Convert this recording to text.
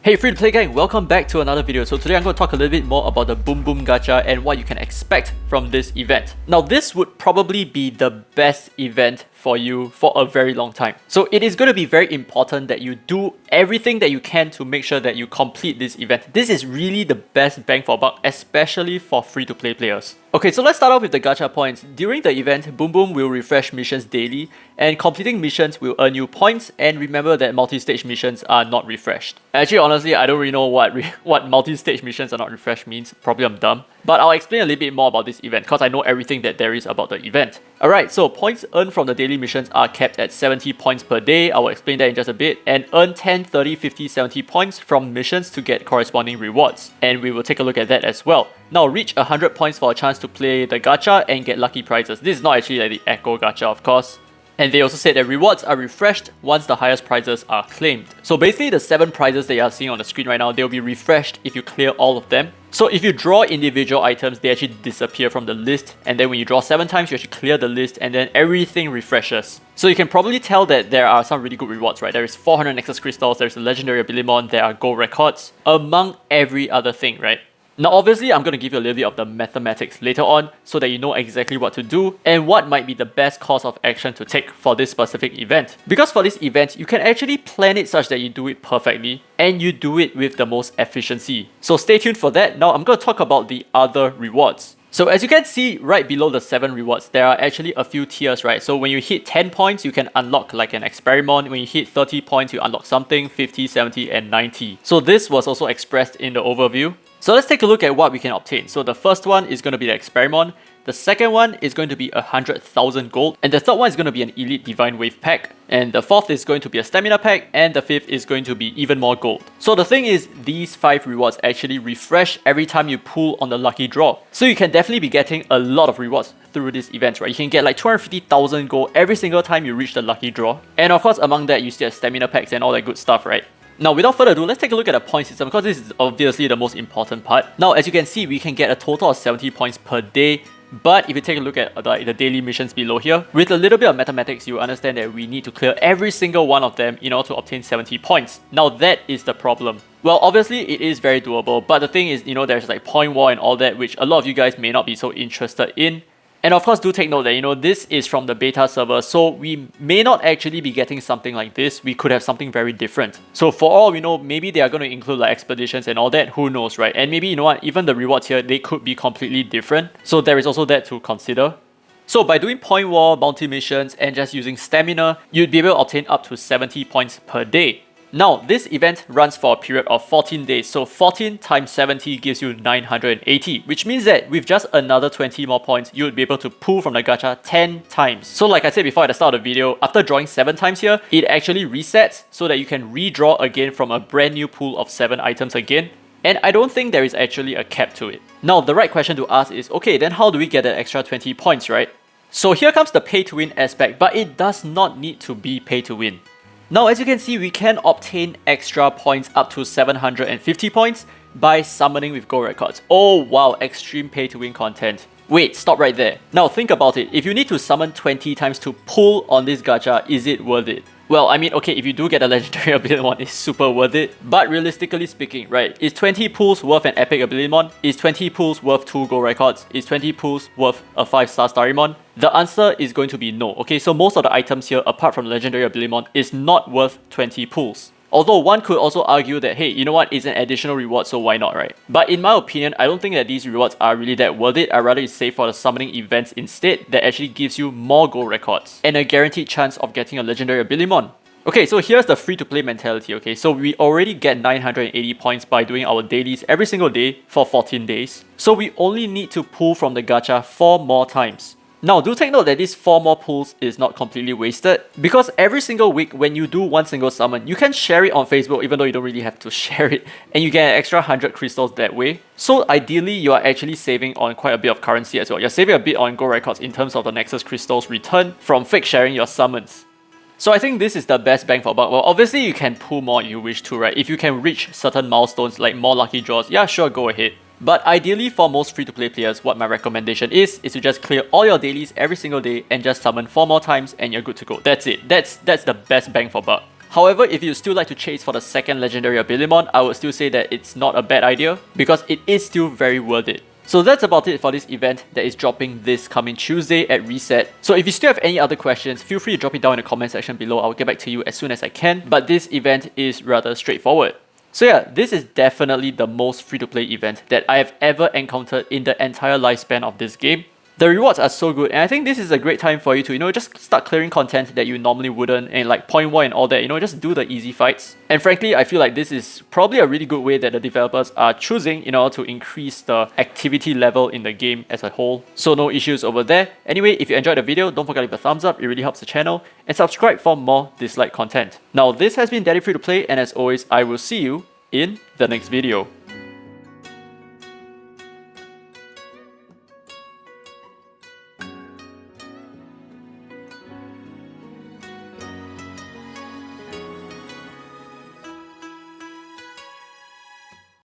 Hey free to play gang, welcome back to another video. So today I'm going to talk a little bit more about the Boomboom Gacha and what you can expect from this event. Now this would probably be the best event for you for a very long time. So it is going to be very important that you do everything that you can to make sure that you complete this event. This is really the best bang for buck, especially for free to play players. Okay, so let's start off with the gacha points. During the event, Boomboom will refresh missions daily, and completing missions will earn you points, and remember that multi-stage missions are not refreshed. Actually, honestly, I don't really know what multi-stage missions are not refreshed means. Probably I'm dumb. But I'll explain a little bit more about this event because I know everything that there is about the event. Alright, so points earned from the daily missions are capped at 70 points per day. I will explain that in just a bit. And earn 10, 30, 50, 70 points from missions to get corresponding rewards. And we will take a look at that as well. Now reach 100 points for a chance to play the gacha and get lucky prizes. This is not actually like the Echo gacha, of course. And they also said that rewards are refreshed once the highest prizes are claimed. So basically the 7 prizes that you are seeing on the screen right now, they'll be refreshed if you clear all of them. So if you draw individual items, they actually disappear from the list. And then when you draw 7 times, you actually clear the list and then everything refreshes. So you can probably tell that there are some really good rewards, right? There is 400 Nexus Crystals, there's a Legendary Abilimon, there are gold records, among every other thing, right? Now obviously I'm going to give you a little bit of the mathematics later on so that you know exactly what to do and what might be the best course of action to take for this specific event. Because for this event, you can actually plan it such that you do it perfectly and you do it with the most efficiency. So stay tuned for that. Now I'm going to talk about the other rewards. So as you can see right below the 7 rewards, there are actually a few tiers, right? So when you hit 10 points, you can unlock like an experiment. When you hit 30 points, you unlock something, 50, 70, and 90. So this was also expressed in the overview. So let's take a look at what we can obtain. So the first one is going to be the experiment. The second one is going to be 100,000 gold. And the third one is going to be an Elite Divine Wave pack. And the fourth is going to be a Stamina pack. And the fifth is going to be even more gold. So the thing is, these 5 rewards actually refresh every time you pull on the lucky draw. So you can definitely be getting a lot of rewards through this event, right? You can get like 250,000 gold every single time you reach the lucky draw. And of course, among that, you still have Stamina packs and all that good stuff, right? Now without further ado, let's take a look at the point system because this is obviously the most important part. Now as you can see, we can get a total of 70 points per day. But if you take a look at the daily missions below here, with a little bit of mathematics, you understand that we need to clear every single one of them in order to obtain 70 points. Now that is the problem. Well, obviously it is very doable, but the thing is, there's like point war and all that, which a lot of you guys may not be so interested in. And of course, do take note that, this is from the beta server, so we may not actually be getting something like this. We could have something very different. So for all we know, maybe they are going to include like expeditions and all that, who knows, right? And maybe, even the rewards here, they could be completely different. So there is also that to consider. So by doing point war, bounty missions, and just using stamina, you'd be able to obtain up to 70 points per day. Now, this event runs for a period of 14 days, so 14 times 70 gives you 980, which means that with just another 20 more points, you would be able to pull from the gacha 10 times. So like I said before at the start of the video, after drawing 7 times here, it actually resets so that you can redraw again from a brand new pool of 7 items again. And I don't think there is actually a cap to it. Now, the right question to ask is, okay, then how do we get that extra 20 points, right? So here comes the pay to win aspect, but it does not need to be pay to win. Now, as you can see, we can obtain extra points up to 750 points by summoning with gold records. Oh wow, extreme pay to win content. Wait, stop right there. Now think about it. If you need to summon 20 times to pull on this gacha, is it worth it? Well, I mean, okay, if you do get a legendary Abilimon, it's super worth it. But realistically speaking, right, is 20 pulls worth an epic Abilimon? Is 20 pulls worth 2 gold records? Is 20 pulls worth a 5-star Starimon? The answer is going to be no. Okay, so most of the items here, apart from legendary Abilimon, is not worth 20 pulls. Although one could also argue that, hey, you know what, it's an additional reward, so why not, right? But in my opinion, I don't think that these rewards are really that worth it. I'd rather it's save for the summoning events instead that actually gives you more gold records and a guaranteed chance of getting a legendary Abilimon. Okay, so here's the free-to-play mentality, okay? So we already get 980 points by doing our dailies every single day for 14 days. So we only need to pull from the gacha 4 more times. Now, do take note that these 4 more pulls is not completely wasted, because every single week when you do one single summon, you can share it on Facebook even though you don't really have to share it, and you get an extra 100 crystals that way. So ideally, you are actually saving on quite a bit of currency as well. You're saving a bit on gold records in terms of the Nexus crystals return from fake sharing your summons. So I think this is the best bang for buck. Well, obviously you can pull more if you wish to, right? If you can reach certain milestones like more lucky draws, yeah, sure, go ahead. But ideally for most free-to-play players, what my recommendation is to just clear all your dailies every single day and just summon 4 more times and you're good to go. That's it. That's the best bang for buck. However, if you still like to chase for the second legendary Abilimon, I would still say that it's not a bad idea because it is still very worth it. So that's about it for this event that is dropping this coming Tuesday at reset. So if you still have any other questions, feel free to drop it down in the comment section below. I'll get back to you as soon as I can, but this event is rather straightforward. So yeah, this is definitely the most free-to-play event that I have ever encountered in the entire lifespan of this game. The rewards are so good, and I think this is a great time for you to, just start clearing content that you normally wouldn't, and like point war and all that, just do the easy fights. And frankly, I feel like this is probably a really good way that the developers are choosing, to increase the activity level in the game as a whole. So no issues over there. Anyway, if you enjoyed the video, don't forget to leave a thumbs up, it really helps the channel, and subscribe for more Dislyte content. Now, this has been Daddy Free to Play, and as always, I will see you in the next video.